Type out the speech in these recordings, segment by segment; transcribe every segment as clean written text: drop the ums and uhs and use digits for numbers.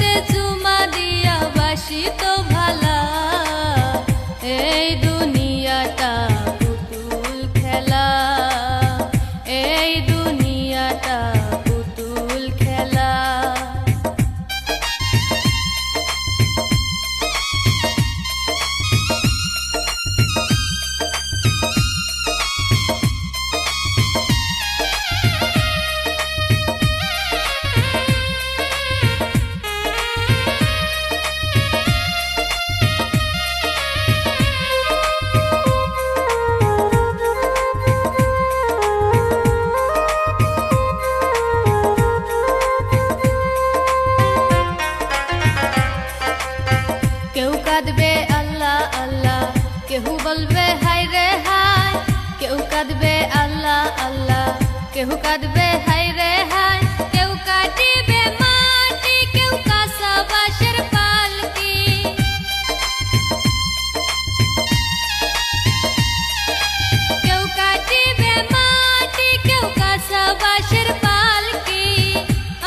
বুকে চুমা দিয়া বাসি তো ভালা, এই দুনিয়াটা পুতুল খেলা, এই দুনিয়াটা পুতুল খেলা। কেউ কাঁদবে আল্লাহ আল্লাহ, কেউ বলবে হায় রে হায়, কেউ কাঁদবে আল্লাহ আল্লাহ, কেউ কাঁদবে হায় রে হায়, কেউ কাটিবে মাটি, কেউ কাঁসা বাঁশের পালকি, কেউ কাটিবে মাটি, কেউ কাঁসা বাঁশের পালকি,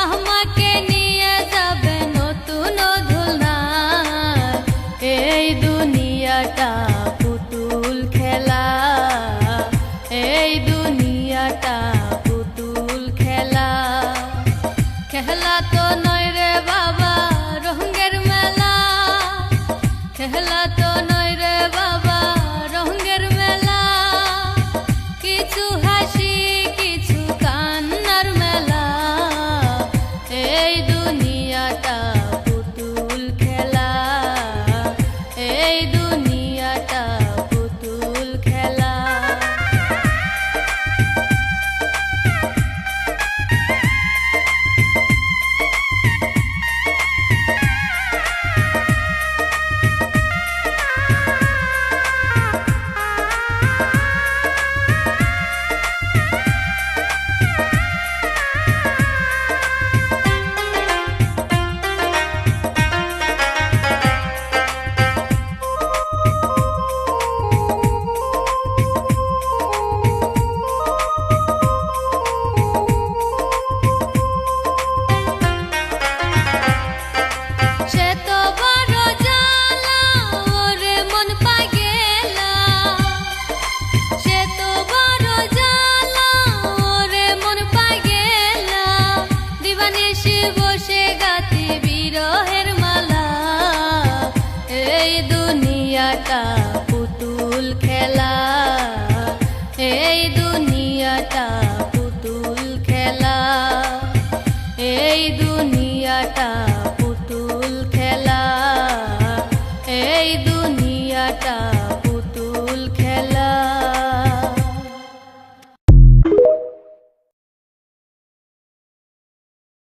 আমাকে নিয়ে যাবে নতুন ধুলনায়, এই দুনিয়াটা পুতুল খেলা, এই দুনিয়াটা পুতুল খেলা। খেলা তো নয় রে বাবা রঙের মেলা, খেলা তো নয় রে বাবা রঙের মেলা, কিছু হাসি কিছু কান্নার মেলা, এই দুনিয়াটা পুতুল খেলা, এই দুনিয়াটা পুতুল খেলা। বসে গাতি বিরহের মালা, এই দুনিয়াটা পুতুল খেলা, এই দুনিয়াটা পুতুল খেলা, এই দুনিয়াটা পুতুল খেলা, এই দুনিয়াটা